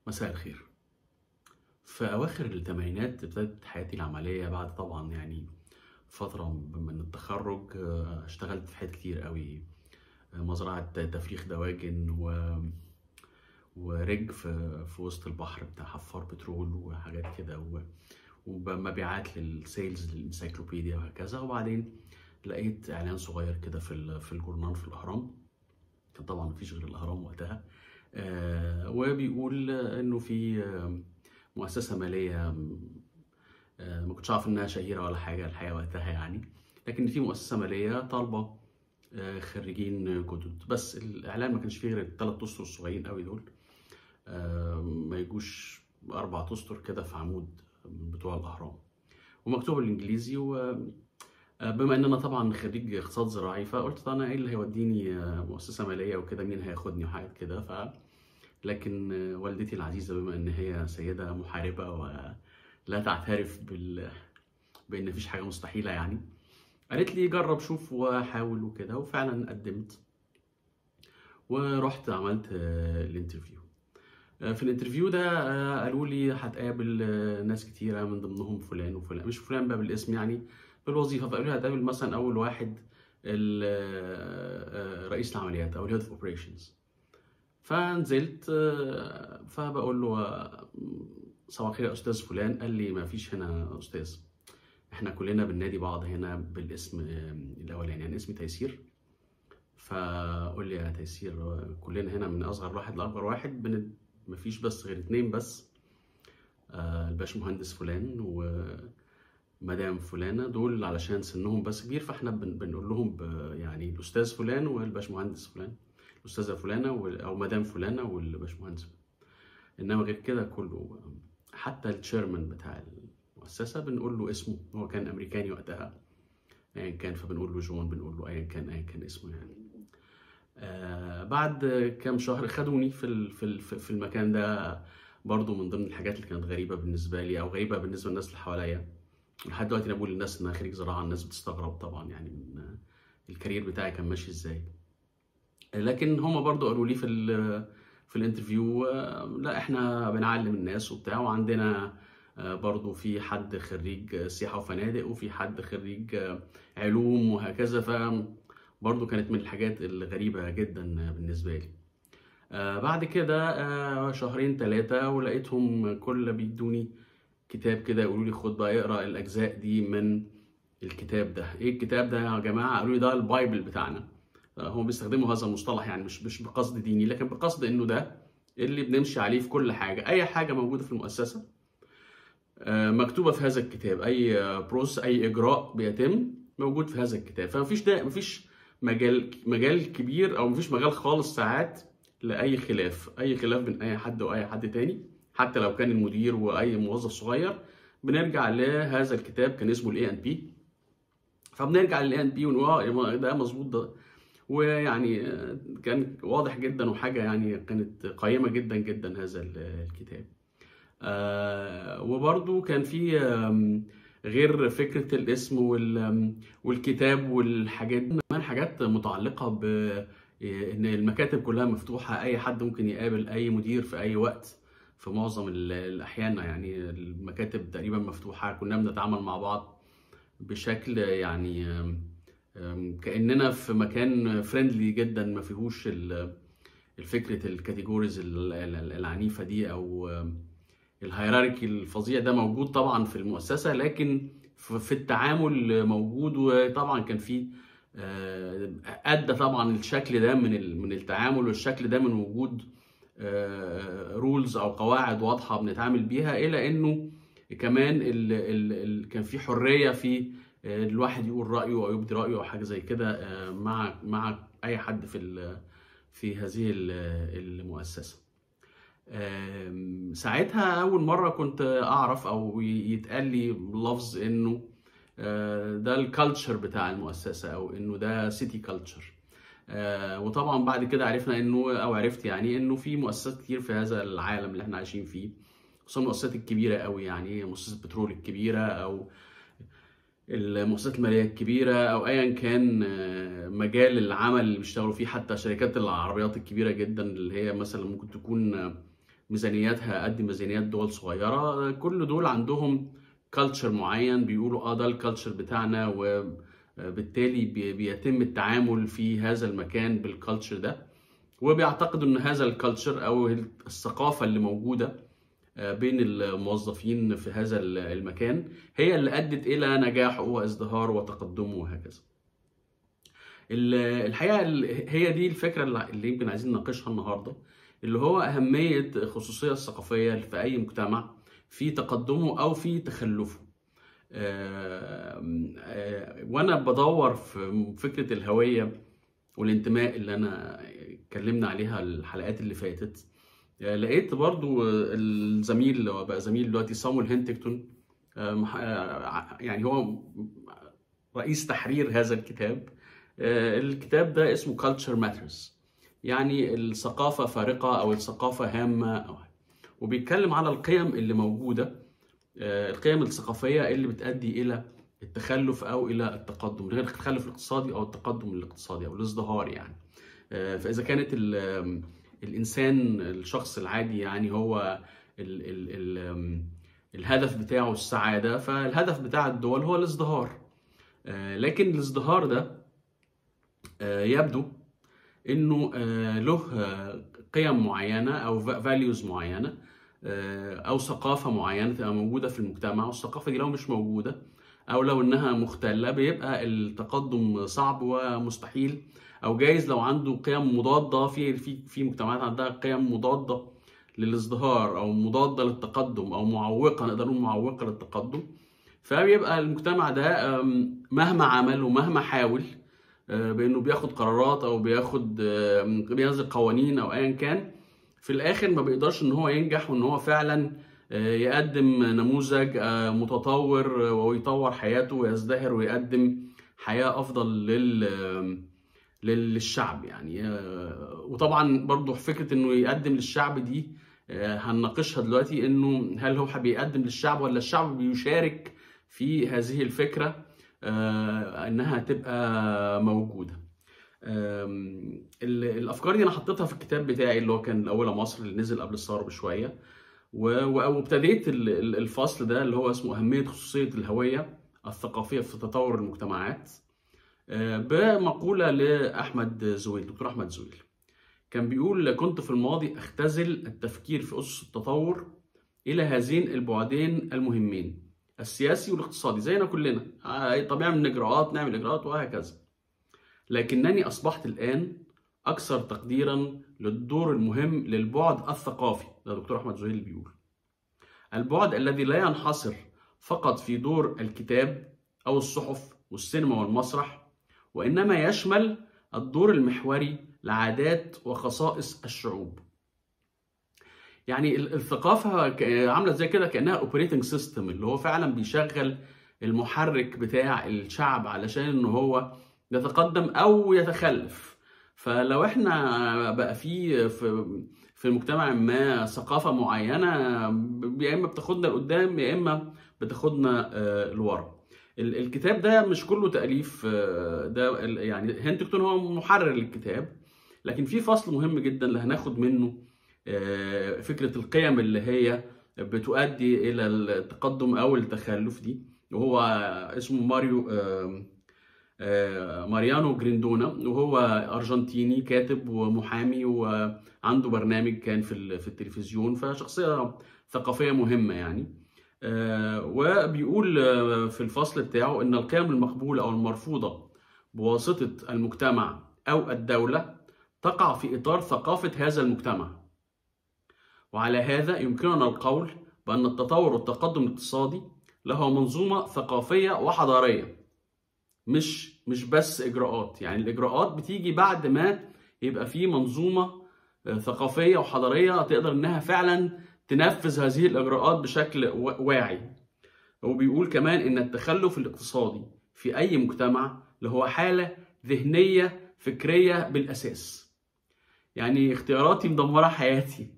مساء الخير. في أواخر الثمانينات ابتدت حياتي العملية بعد طبعا فترة من التخرج. اشتغلت في حاجات كتير قوي. مزرعة تفريخ دواجن ورج في وسط البحر بتاع حفار بترول وحاجات كده ومبيعات للسيلز للانسايكلوبيديا وهكذا. وبعدين لقيت إعلان صغير كده في الجورنال في الأهرام. كان طبعا مفيش غير الأهرام وقتها. وبيقول إنه في مؤسسة مالية. ما كنتش عارف إنها شهيرة ولا حاجة الحقيقة وقتها لكن في مؤسسة مالية طالبة خريجين جدد. بس الإعلان ما كانش فيه غير الثلاث أسطر الصغيرين قوي دول، ما يجوش 4 أسطر كده في عمود بتوع الأهرام، ومكتوب بالإنجليزي. بما ان انا طبعا خريج اقتصاد زراعي فقلت طب انا ايه اللي هيوديني مؤسسه ماليه وكده، مين هياخدني وحاجات كده. لكن والدتي العزيزه بما ان هي سيده محاربه ولا تعترف بان مفيش حاجه مستحيله، قالت لي جرب شوف وحاول وكده. وفعلا قدمت ورحت عملت الانترفيو. في الانترفيو ده قالوا لي هتقابل ناس كتيره من ضمنهم فلان وفلان، مش فلان بقى بالاسم بالوظيفه. فقالوا لي هتقابل مثلا اول واحد رئيس العمليات او الهيد اوف اوبريشنز. فنزلت فبقول له صباح الخير يا استاذ فلان. قال لي ما فيش هنا استاذ، احنا كلنا بننادي بعض هنا بالاسم الاولاني، اسمي تيسير. فقول لي يا تيسير، كلنا هنا من اصغر واحد لاكبر واحد مفيش بس غير 2 بس، الباشمهندس فلان ومدام فلانة. دول علشان سنهم بس كبير فاحنا بنقول لهم الأستاذ فلان والباشمهندس فلان، الأستاذة فلانة أو مدام فلانة والباشمهندس فلان. إنما غير كده كله، حتى التشيرمان بتاع المؤسسة بنقول له اسمه، هو كان أمريكاني وقتها أيا كان، فبنقول له جون، بنقول له أيا كان اسمه بعد كام شهر خدوني في المكان ده. برضو من ضمن الحاجات اللي كانت غريبة بالنسبة لي أو غريبة بالنسبة للناس اللي حواليا. لحد دلوقتي أنا بقول للناس إن أنا خريج زراعة، الناس بتستغرب طبعا من الكارير بتاعي كان ماشي إزاي. لكن هما برضو قالوا لي في الانترفيو لا إحنا بنعلم الناس وبتاع، وعندنا برضو في حد خريج سياحة وفنادق وفي حد خريج علوم وهكذا. برضو كانت من الحاجات الغريبة جدا بالنسبة لي. بعد كده 2 3 ولقيتهم كل بيدوني كتاب كده، يقولوا لي خد بقى اقرا الاجزاء دي من الكتاب ده. ايه الكتاب ده يا جماعه؟ قالوا لي ده البايبل بتاعنا. هم بيستخدموا هذا المصطلح مش بقصد ديني، لكن بقصد انه ده اللي بنمشي عليه في كل حاجه. اي حاجه موجوده في المؤسسه مكتوبه في هذا الكتاب، اي بروسس اي اجراء بيتم موجود في هذا الكتاب. مفيش مجال كبير او مفيش مجال خالص ساعات لاي خلاف بين اي حد واي حد تاني، حتى لو كان المدير واي موظف صغير. بنرجع لهذا الكتاب، كان اسمه الاي ان بي. فبنرجع للاي ان بي ونقول ده مظبوط ده. كان واضح جدا وحاجه كانت قيمه جدا جدا هذا الكتاب. وبرضو كان في غير فكره الاسم والكتاب والحاجات دي، كمان حاجات متعلقه ب ان المكاتب كلها مفتوحه، اي حد ممكن يقابل اي مدير في اي وقت. في معظم الاحيان المكاتب تقريبا مفتوحه، كنا بنتعامل مع بعض بشكل كاننا في مكان فريندلي جدا، ما فيهوش الفكره الكاتيجوريز العنيفه دي او الهيراركي الفظيع ده موجود طبعا في المؤسسه، لكن في التعامل موجود. وطبعا كان في ادى طبعا الشكل ده من التعامل والشكل ده من وجود رولز او قواعد واضحه بنتعامل بيها، الى انه كمان كان في حريه في الواحد يقول رايه او يبدي رايه او حاجه زي كده مع اي حد في هذه المؤسسه. ساعتها اول مره كنت اعرف او يتقال لي لفظ انه ده الكالتشر بتاع المؤسسه او انه ده سيتي كالتشر. وطبعا بعد كده عرفنا عرفت انه في مؤسسات كتير في هذا العالم اللي احنا عايشين فيه، خصوصا المؤسسات الكبيره قوي، مؤسسه بترول الكبيره او المؤسسات الماليه الكبيره او ايا كان مجال العمل اللي بيشتغلوا فيه، حتى شركات العربيات الكبيره جدا اللي هي مثلا ممكن تكون ميزانياتها قد ميزانيات دول صغيرة. كل دول عندهم كالتشر معين، بيقولوا ده الكالتشر بتاعنا، وبالتالي بيتم التعامل في هذا المكان بالكالتشر ده، وبيعتقدوا ان هذا الكالتشر او الثقافة اللي موجودة بين الموظفين في هذا المكان هي اللي أدت إلى نجاحه وازدهاره وتقدمه وهكذا. الحقيقة هي دي الفكرة اللي يمكن عايزين نناقشها النهاردة، اللي هو أهمية الخصوصية الثقافية في أي مجتمع في تقدمه أو في تخلفه. وأنا بدور في فكرة الهوية والانتماء اللي أنا اتكلمنا عليها الحلقات اللي فاتت، لقيت برضو الزميل بقى زميل دلوقتي صامويل هنتينغتون، يعني هو رئيس تحرير هذا الكتاب. الكتاب ده اسمه Culture Matters، يعني الثقافة فارقة أو الثقافة هامة، وبيتكلم على القيم اللي موجودة، القيم الثقافية اللي بتؤدي إلى التخلف أو إلى التقدم، غير التخلف الاقتصادي أو التقدم الاقتصادي أو الازدهار يعني. فإذا كانت الإنسان الشخص العادي يعني هو الهدف بتاعه السعادة، فالهدف بتاع الدول هو الازدهار. لكن الازدهار ده يبدو انه له قيم معينه او فاليوز معينه او ثقافه معينه تبقى موجوده في المجتمع، والثقافه دي لو مش موجوده او لو انها مختله بيبقى التقدم صعب ومستحيل، او جايز لو عنده قيم مضاده في مجتمعات عندها قيم مضاده للازدهار او مضاده للتقدم او معوقه، نقدر نقول معوقه للتقدم، فبيبقى المجتمع ده مهما عمل ومهما حاول بانه بياخد قرارات او بينزل قوانين او ايا كان، في الاخر ما بيقدرش ان هو ينجح وان هو فعلا يقدم نموذج متطور ويطور حياته ويزدهر ويقدم حياة افضل للشعب يعني. وطبعا برضو فكرة انه يقدم للشعب دي هنناقشها دلوقتي، انه هل هو بيقدم للشعب ولا الشعب بيشارك في هذه الفكرة انها تبقى موجودة. الافكار دي انا حطيتها في الكتاب بتاعي اللي هو كان الاولى مصر اللي نزل قبل الثورة بشوية، وابتديت الفصل ده اللي هو اسمه اهمية خصوصية الهوية الثقافية في تطور المجتمعات بمقولة لأحمد زويل، دكتور أحمد زويل. كان بيقول: كنت في الماضي أختزل التفكير في أسس التطور إلى هذين البعدين المهمين، السياسي والاقتصادي، زينا كلنا، طبيعي من إجراءات نعمل إجراءات وهكذا، لكنني أصبحت الآن أكثر تقديرا للدور المهم للبعد الثقافي. ده دكتور أحمد زويل اللي بيقول: البعد الذي لا ينحصر فقط في دور الكتاب أو الصحف والسينما والمسرح، وإنما يشمل الدور المحوري لعادات وخصائص الشعوب. يعني الثقافة عاملة زي كده كأنها اوبريتنج سيستم، اللي هو فعلا بيشغل المحرك بتاع الشعب علشان ان هو يتقدم او يتخلف. فلو احنا بقى في مجتمع ما ثقافة معينة يا اما بتاخدنا لقدام يا اما بتاخدنا لورا. الكتاب ده مش كله تأليف ده، يعني هنتينغتون هو محرر للكتاب، لكن في فصل مهم جدا اللي هناخد منه فكرة القيم اللي هي بتؤدي إلى التقدم أو التخلف دي، وهو اسمه ماريانو جريندونا، وهو أرجنتيني كاتب ومحامي وعنده برنامج كان في التلفزيون، فشخصية ثقافية مهمة يعني. وبيقول في الفصل بتاعه إن القيم المقبولة أو المرفوضة بواسطة المجتمع أو الدولة تقع في إطار ثقافة هذا المجتمع، وعلى هذا يمكننا القول بأن التطور والتقدم الاقتصادي له منظومة ثقافية وحضارية، مش بس إجراءات. يعني الإجراءات بتيجي بعد ما يبقى في منظومة ثقافية وحضارية تقدر إنها فعلا تنفذ هذه الإجراءات بشكل واعي. وبيقول كمان إن التخلف الاقتصادي في أي مجتمع له حالة ذهنية فكرية بالأساس. يعني اختياراتي مدمرة حياتي.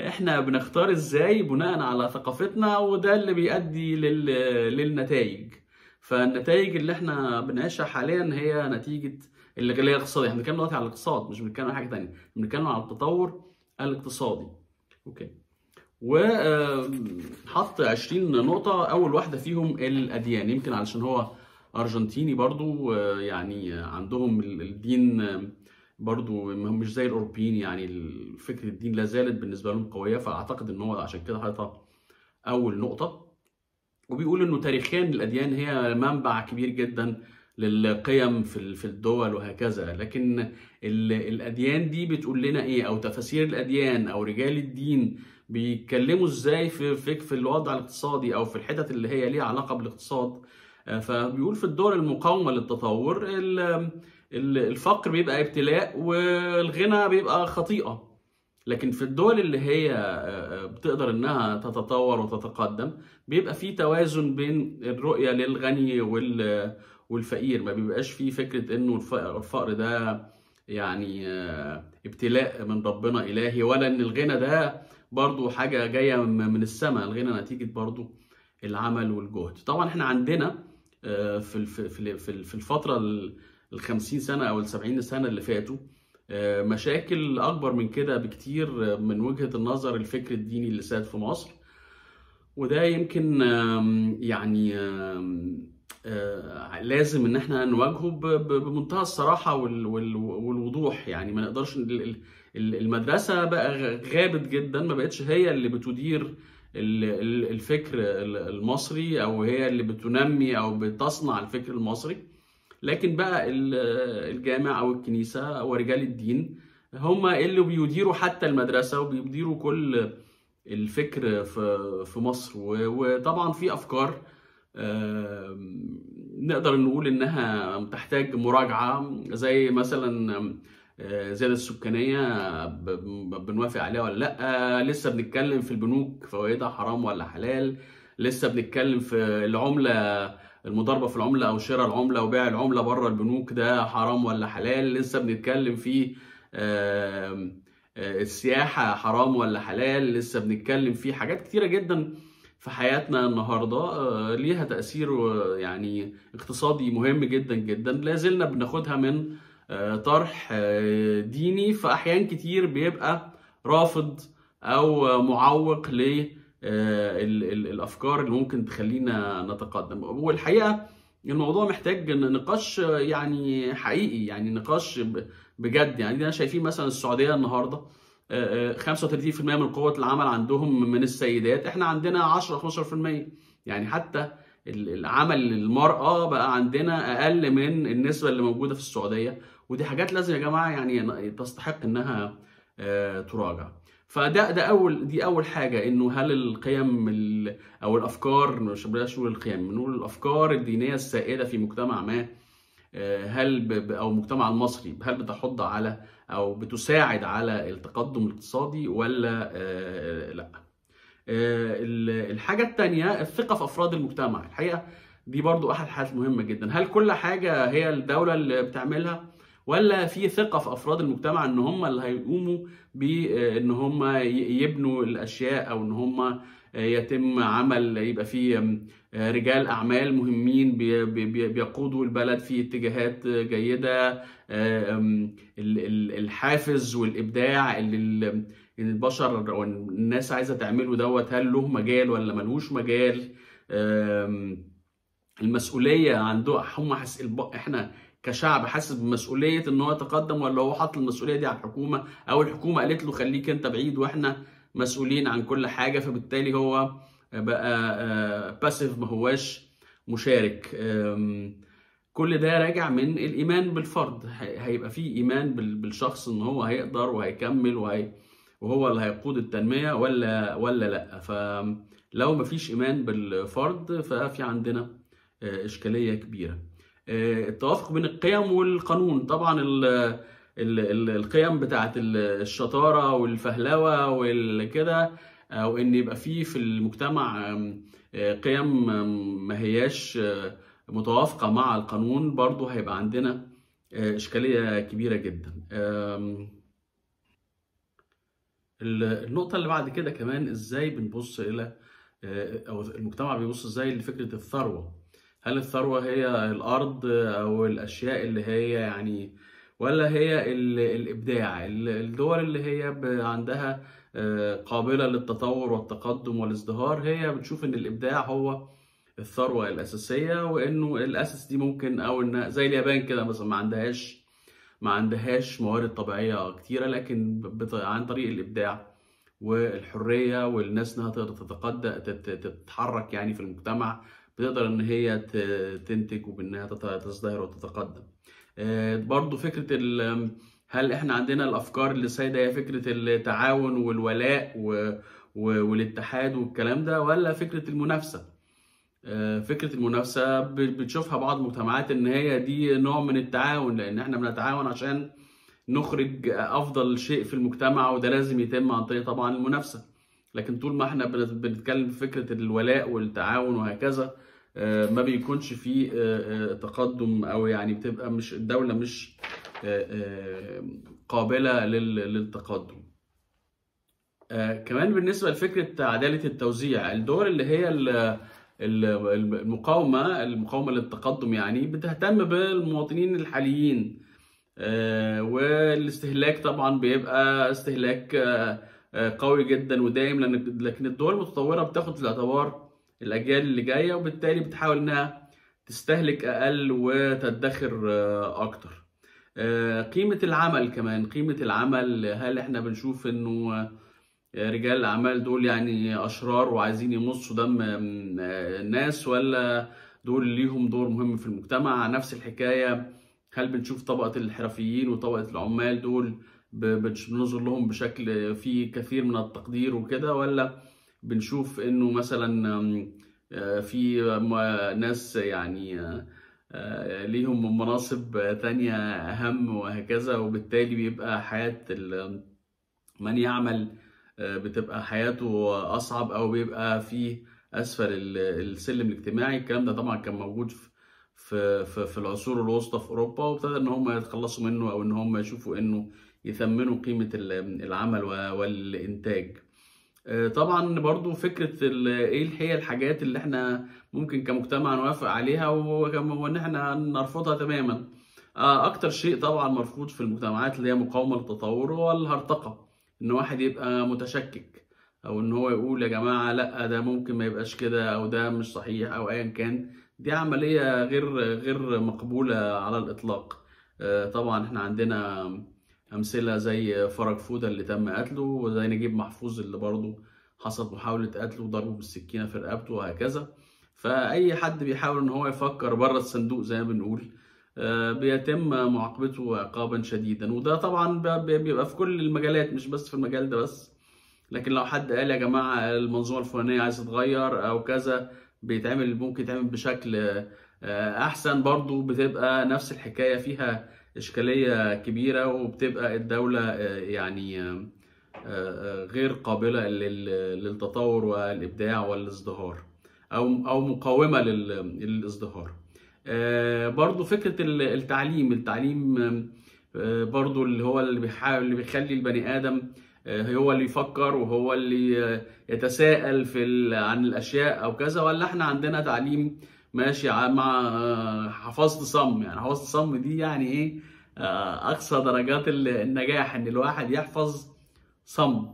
احنا بنختار ازاي بناء على ثقافتنا، وده اللي بيؤدي للنتائج. فالنتائج اللي احنا بنعيشها حاليا هي نتيجة اللي هي الاقتصادية. احنا بنتكلم دلوقتي على الاقتصاد، مش بنتكلم على حاجة تانية، بنتكلم على التطور الاقتصادي. اوكي. وحط 20 نقطة، أول واحدة فيهم الأديان، يمكن علشان هو أرجنتيني برضو، يعني عندهم الدين برضو مش زي الأوروبيين، يعني فكرة الدين لا زالت بالنسبة لهم قوية، فأعتقد إن هو عشان كده حاططها أول نقطة. وبيقول إنه تاريخيا الأديان هي منبع كبير جدا للقيم في الدول وهكذا، لكن الأديان دي بتقول لنا إيه، أو تفاسير الأديان أو رجال الدين بيتكلموا إزاي في الوضع الاقتصادي أو في الحتت اللي هي ليها علاقة بالاقتصاد. فبيقول في الدول المقاومة للتطور الفقر بيبقى ابتلاء والغنى بيبقى خطيئة، لكن في الدول اللي هي بتقدر انها تتطور وتتقدم بيبقى في توازن بين الرؤية للغني والفقير، ما بيبقاش في فكرة انه الفقر ده يعني ابتلاء من ربنا إلهي، ولا ان الغنى ده برضو حاجة جاية من السماء. الغنى نتيجة برضو العمل والجهد. طبعا احنا عندنا في الفترة ال50 سنة او ال70 سنة اللي فاتوا مشاكل أكبر من كده بكتير من وجهة النظر الفكر الديني اللي ساد في مصر، وده يمكن يعني لازم إن احنا نواجهه بمنتهى الصراحة والوضوح. يعني ما نقدرش، المدرسة بقى غابت جدا، ما بقتش هي اللي بتدير الفكر المصري، أو هي اللي بتنمي أو بتصنع الفكر المصري، لكن بقى الجامع او الكنيسه ورجال الدين هم اللي بيديروا حتى المدرسه وبيديروا كل الفكر في مصر. وطبعا في افكار نقدر نقول انها تحتاج مراجعه، زي مثلا زيادة السكانية بنوافق عليها ولا لأ، لسه بنتكلم في البنوك فوائدها حرام ولا حلال، لسه بنتكلم في العملة، المضاربة في العملة أو شراء العملة وبيع العملة بره البنوك ده حرام ولا حلال، لسه بنتكلم في السياحة حرام ولا حلال، لسه بنتكلم في حاجات كتيرة جدا في حياتنا النهاردة ليها تأثير يعني اقتصادي مهم جدا جدا، لازلنا بناخدها من طرح ديني في أحيان كتير بيبقى رافض أو معوق للأفكار اللي ممكن تخلينا نتقدم. والحقيقة الموضوع محتاج نقاش يعني حقيقي، يعني نقاش بجد. يعني أنا شايفين مثلا السعودية النهاردة 35% من قوة العمل عندهم من السيدات، احنا عندنا 10-15%. يعني حتى العمل المرأة بقى عندنا أقل من النسبة اللي موجودة في السعودية، ودي حاجات لازم يا جماعة يعني تستحق إنها تراجع. دي أول حاجة، إنه هل القيم أو الأفكار، مش بلاش نقول القيم، نقول الأفكار الدينية السائدة في مجتمع ما، هل أو المجتمع المصري، هل بتحض على أو بتساعد على التقدم الاقتصادي ولا لأ؟ الحاجة التانية الثقة في أفراد المجتمع. الحقيقة دي برضو أحد الحاجات المهمة جدا، هل كل حاجة هي الدولة اللي بتعملها، ولا في ثقة في أفراد المجتمع إن هم اللي هيقوموا بإن هم يبنوا الأشياء، أو إن هم يتم عمل، يبقى فيه رجال أعمال مهمين بيقودوا البلد في اتجاهات جيدة، الحافز والإبداع اللي البشر او الناس عايزه تعمله دوت، هل له مجال ولا ملوش مجال؟ المسؤوليه عنده هم احنا كشعب حاسس بمسؤوليه ان هو يتقدم، ولا هو حط المسؤوليه دي على الحكومه، او الحكومه قالت له خليك انت بعيد واحنا مسؤولين عن كل حاجه، فبالتالي هو بقى باسيف، ما هواش مشارك. كل ده راجع من الايمان بالفرد، هيبقى فيه ايمان بالشخص ان هو هيقدر وهيكمل وهو اللي هيقود التنمية ولا لا. فلو مفيش إيمان بالفرد ففي عندنا إشكالية كبيرة. التوافق بين القيم والقانون، طبعا القيم بتاعت الشطارة والفهلوة والكده، أو إن يبقى في المجتمع قيم ما هياش متوافقة مع القانون، برضو هيبقى عندنا إشكالية كبيرة جدا. النقطة اللي بعد كده كمان، ازاي بنبص الى او المجتمع بيبص ازاي لفكرة الثروة. هل الثروة هي الارض او الاشياء اللي هي يعني، ولا هي الابداع؟ الدول اللي هي عندها قابلة للتطور والتقدم والازدهار، هي بتشوف ان الابداع هو الثروة الأساسية، وانه الاسس دي ممكن او ان زي اليابان كده مثلا ما عندهاش موارد طبيعية كتيرة، لكن عن طريق الابداع والحرية والناس انها تقدر تتحرك يعني في المجتمع، بتقدر ان هي تنتج وبانها تزدهر وتتقدم. برضو فكرة هل احنا عندنا الافكار اللي سايدة هي فكرة التعاون والولاء والاتحاد والكلام ده، ولا فكرة المنافسة؟ فكرة المنافسة بتشوفها بعض المجتمعات ان هي دي نوع من التعاون، لان احنا بنتعاون عشان نخرج افضل شيء في المجتمع، وده لازم يتم عن طريق طبعا المنافسة. لكن طول ما احنا بنتكلم في فكرة الولاء والتعاون وهكذا، ما بيكونش فيه تقدم، او يعني بتبقى مش الدولة مش قابلة للتقدم. كمان بالنسبة لفكرة عدالة التوزيع، الدول اللي هي المقاومة للتقدم يعني بتهتم بالمواطنين الحاليين، والاستهلاك طبعا بيبقى استهلاك قوي جدا ودائم، لكن الدول المتطورة بتاخد في الاعتبار الأجيال اللي جاية، وبالتالي بتحاول إنها تستهلك أقل وتدخر أكتر. قيمة العمل كمان، قيمة العمل، هل إحنا بنشوف إنه رجال الأعمال دول يعني أشرار وعايزين يمصوا دم الناس، ولا دول ليهم دور مهم في المجتمع؟ نفس الحكاية، هل بنشوف طبقة الحرفيين وطبقة العمال دول بننظر لهم بشكل فيه كثير من التقدير وكده، ولا بنشوف إنه مثلا في ناس يعني ليهم مناصب تانية أهم وهكذا، وبالتالي بيبقى حياة من يعمل بتبقى حياته أصعب، أو بيبقى فيه أسفل السلم الاجتماعي. الكلام ده طبعا كان موجود في العصور الوسطى في أوروبا، وابتدى إن هم يتخلصوا منه، أو إن هم يشوفوا إنه يثمنوا قيمة العمل والإنتاج. طبعا برضو فكرة إيه هي الحاجات اللي إحنا ممكن كمجتمع نوافق عليها، وإن إحنا نرفضها تماما. أكتر شيء طبعا مرفوض في المجتمعات اللي هي مقاومة للتطور هو الهرطقة، ان واحد يبقى متشكك، او ان هو يقول يا جماعة لا ده ممكن ما يبقاش كده، او ده مش صحيح، او ايا كان. دي عملية غير مقبولة على الاطلاق. طبعا احنا عندنا امثلة زي فرج فودة اللي تم قتله، وزي نجيب محفوظ اللي برضه حصلت محاولة قتله وضربه بالسكينة في رقبته وهكذا. فاي حد بيحاول ان هو يفكر بره الصندوق زي ما بنقول بيتم معاقبته عقابا شديدا، وده طبعا بيبقى في كل المجالات مش بس في المجال ده بس. لكن لو حد قال يا جماعة المنظومة الفلانية عايزة تتغير أو كذا، ممكن يتعمل بشكل أحسن، برضو بتبقى نفس الحكاية، فيها إشكالية كبيرة، وبتبقى الدولة يعني غير قابلة للتطور والإبداع والازدهار، أو مقاومة للازدهار. برضو فكرة التعليم برضو اللي بيخلي البني آدم هو اللي يفكر، وهو اللي يتساءل عن الأشياء أو كذا، ولا احنا عندنا تعليم ماشي مع حفظت صم؟ يعني حفظت صم دي يعني ايه؟ أقصى درجات النجاح إن الواحد يحفظ صم.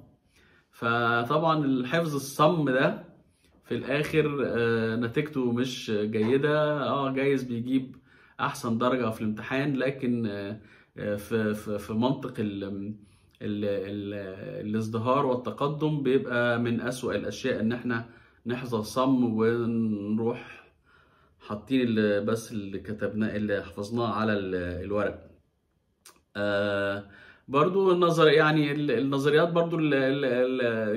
فطبعا الحفظ الصم ده في الاخر نتيجته مش جيده. جايز بيجيب احسن درجه في الامتحان، لكن في منطق الازدهار والتقدم بيبقى من اسوأ الاشياء ان احنا نحفظ صم ونروح حاطين بس اللي كتبناه اللي حفظناه على الورق. برضو النظريات برضو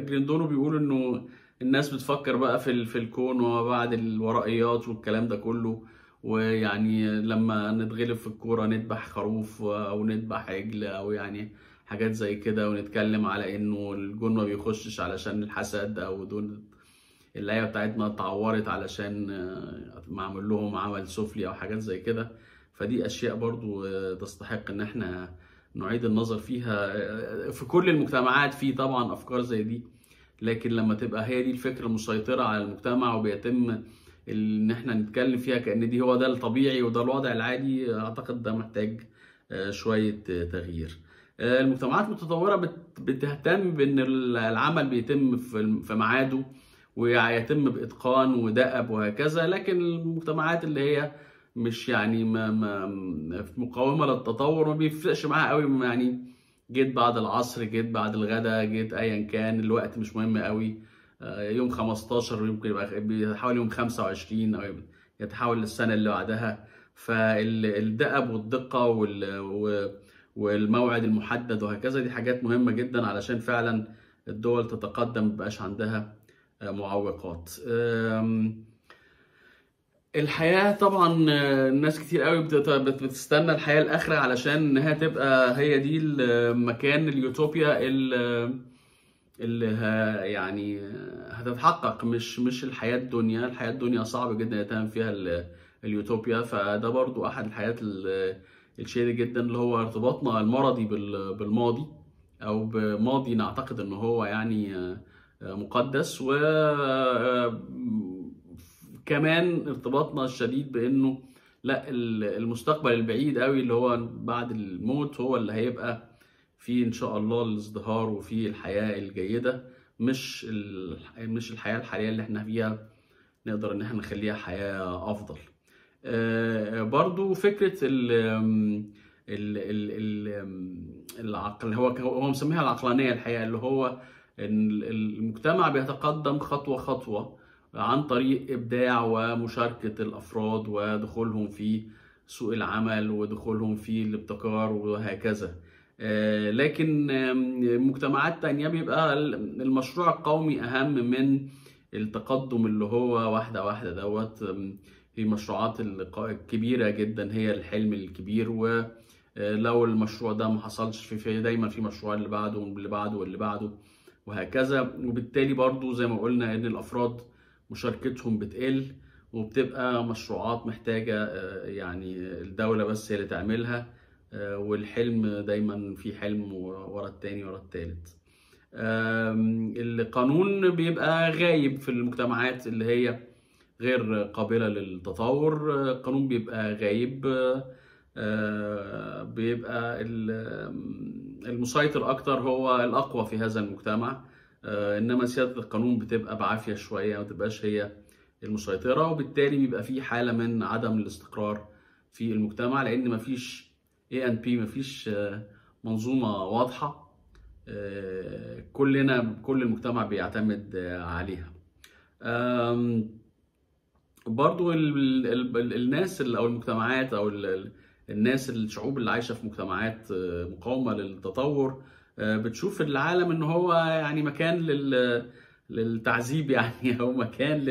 جريندونو بيقول انه الناس بتفكر بقى في الكون وما بعد الورائيات والكلام ده كله، ويعني لما نتغلب في الكورة نذبح خروف او نذبح عجل او يعني حاجات زي كده، ونتكلم على انه الجون ما بيخشش علشان الحسد، او دول اللعيبه بتاعتنا اتعورت علشان معمول لهم عمل سفلي او حاجات زي كده. فدي اشياء برضو تستحق ان احنا نعيد النظر فيها. في كل المجتمعات في طبعا افكار زي دي، لكن لما تبقى هي دي الفكره المسيطره على المجتمع وبيتم ان احنا نتكلم فيها كأن دي هو ده الطبيعي وده الوضع العادي، اعتقد ده محتاج شويه تغيير. المجتمعات المتطورة بتهتم بإن العمل بيتم في ميعاده ويتم بإتقان ودأب وهكذا، لكن المجتمعات اللي هي مش يعني مقاومة للتطور ما بيفرقش معاها قوي، يعني جيت بعد العصر، جيت بعد الغداء، جيت أيا كان الوقت مش مهم قوي. يوم 15 يمكن يبقى بيتحول يوم 25 أو يتحول للسنة اللي بعدها. فالدأب والدقة والموعد المحدد وهكذا دي حاجات مهمة جدا علشان فعلا الدول تتقدم، مبقاش عندها معوقات. الحياة طبعا ناس كتير قوي بتستنى الحياة الآخرة علشان إنها تبقى هي دي المكان اليوتوبيا اللي يعني هتتحقق، مش الحياة الدنيا. الحياة الدنيا صعب جدا يتم فيها اليوتوبيا. فده برضو أحد الحياة الشديدة جدا، اللي هو ارتباطنا المرضي بالماضي، أو بماضي نعتقد إن هو يعني مقدس، وكمان ارتباطنا الشديد بإنه لا، المستقبل البعيد قوي اللي هو بعد الموت هو اللي هيبقى في ان شاء الله الازدهار وفي الحياه الجيده، مش الحياه الحاليه اللي احنا فيها نقدر ان احنا نخليها حياه افضل. برضو فكره العقل، هو مسميها العقلانيه الحقيقه، اللي هو ان المجتمع بيتقدم خطوه خطوه عن طريق ابداع ومشاركه الافراد ودخولهم في سوق العمل ودخولهم في الابتكار وهكذا. لكن مجتمعات تانية بيبقى المشروع القومي أهم من التقدم اللي هو واحدة واحدة دوت. في مشروعات الكبيرة جدا هي الحلم الكبير، ولو المشروع ده ما حصلش في دايما في مشروع اللي بعده واللي بعده واللي بعده وهكذا. وبالتالي برضو زي ما قلنا ان الافراد مشاركتهم بتقل، وبتبقى مشروعات محتاجة يعني الدولة بس هي اللي تعملها، والحلم دايما في حلم ورا التاني ورا التالت. القانون بيبقى غايب في المجتمعات اللي هي غير قابلة للتطور. القانون بيبقى غايب، بيبقى المسيطر أكتر هو الأقوى في هذا المجتمع، إنما سيادة القانون بتبقى بعافية شوية، ما تبقاش هي المسيطرة، وبالتالي بيبقى في حالة من عدم الاستقرار في المجتمع، لأن مفيش ANP، مفيش منظومة واضحة كل المجتمع بيعتمد عليها. برضو الناس أو المجتمعات أو الشعوب اللي عايشة في مجتمعات مقاومة للتطور بتشوف العالم إن هو يعني مكان للتعذيب يعني، أو مكان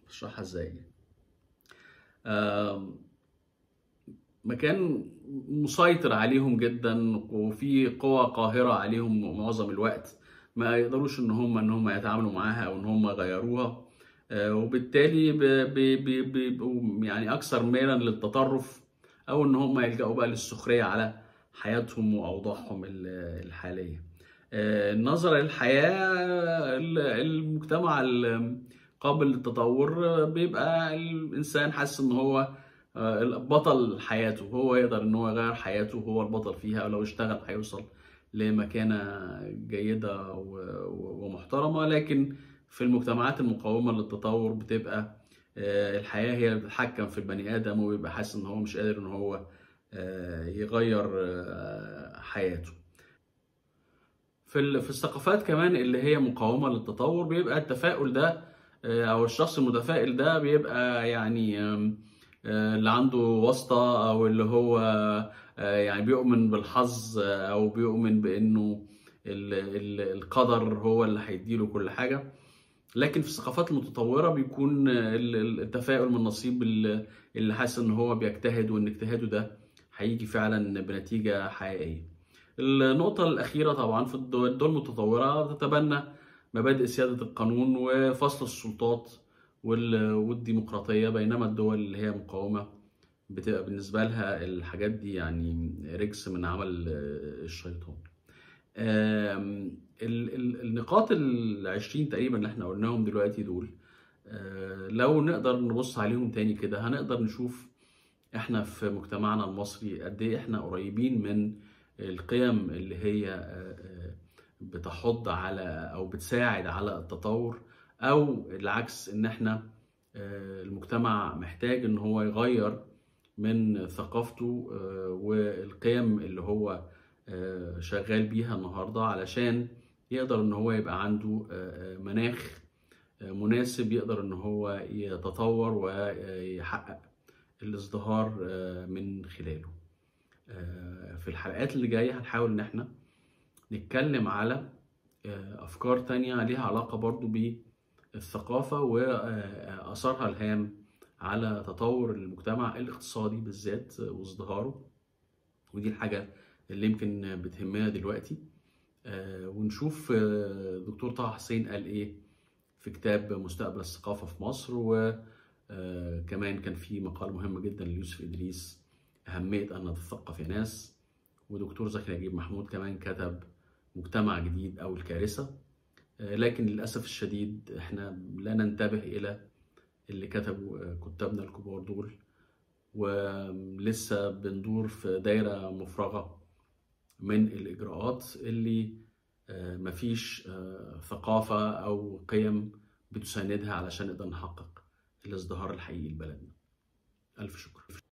اشرحها ازاي، مكان مسيطر عليهم جدا، وفي قوى قاهرة عليهم معظم الوقت، ما يقدروش ان هم يتعاملوا معاها او ان هم يغيروها. وبالتالي بيبقوا يعني اكثر ميلا للتطرف، او ان هم يلجأوا بقى للسخرية على حياتهم واوضاعهم الحالية. النظرة للحياة، المجتمع قابل للتطور بيبقى الإنسان حاسس إن هو بطل حياته، هو يقدر إن هو يغير حياته وهو البطل فيها، ولو اشتغل هيوصل لمكانة جيدة ومحترمة. لكن في المجتمعات المقاومة للتطور بتبقى الحياة هي اللي بتتحكم في البني آدم، وبيبقى حاسس إن هو مش قادر إن هو يغير حياته. في الثقافات كمان اللي هي مقاومة للتطور بيبقى التفاؤل ده، أو الشخص المتفائل ده بيبقى يعني اللي عنده واسطة، أو اللي هو يعني بيؤمن بالحظ، أو بيؤمن بأنه القدر هو اللي هيديله كل حاجة. لكن في الثقافات المتطورة بيكون التفاؤل من نصيب اللي حاسس إن هو بيجتهد، وإن اجتهاده ده هيجي فعلا بنتيجة حقيقية. النقطة الأخيرة طبعا في الدول المتطورة تتبنى مبادئ سيادة القانون وفصل السلطات والديمقراطية، بينما الدول اللي هي مقاومة بتبقى بالنسبة لها الحاجات دي يعني رجس من عمل الشيطان. النقاط ال20 تقريبا اللي احنا قلناهم دلوقتي دول، لو نقدر نبص عليهم تاني كده هنقدر نشوف احنا في مجتمعنا المصري قد ايه احنا قريبين من القيم اللي هي بتحض على او بتساعد على التطور، او العكس ان احنا المجتمع محتاج ان هو يغير من ثقافته والقيم اللي هو شغال بيها النهارده، علشان يقدر ان هو يبقى عنده مناخ مناسب يقدر ان هو يتطور ويحقق الازدهار من خلاله. في الحلقات اللي جاية هنحاول ان احنا نتكلم على افكار تانية ليها علاقة برضو بالثقافة واثرها الهام على تطور المجتمع الاقتصادي بالذات وازدهاره، ودي الحاجة اللي يمكن بتهمنا دلوقتي. ونشوف دكتور طه حسين قال ايه في كتاب مستقبل الثقافة في مصر، وكمان كان في مقال مهم جدا ليوسف إدريس، أهمية أن نتثقف يا ناس. ودكتور زكي نجيب محمود كمان كتب مجتمع جديد أو الكارثة. لكن للأسف الشديد احنا لا ننتبه إلى اللي كتبوا كتابنا الكبار دول، ولسه بندور في دايرة مفرغة من الإجراءات اللي مفيش ثقافة أو قيم بتساندها علشان نقدر نحقق الازدهار الحقيقي لبلدنا. ألف شكر.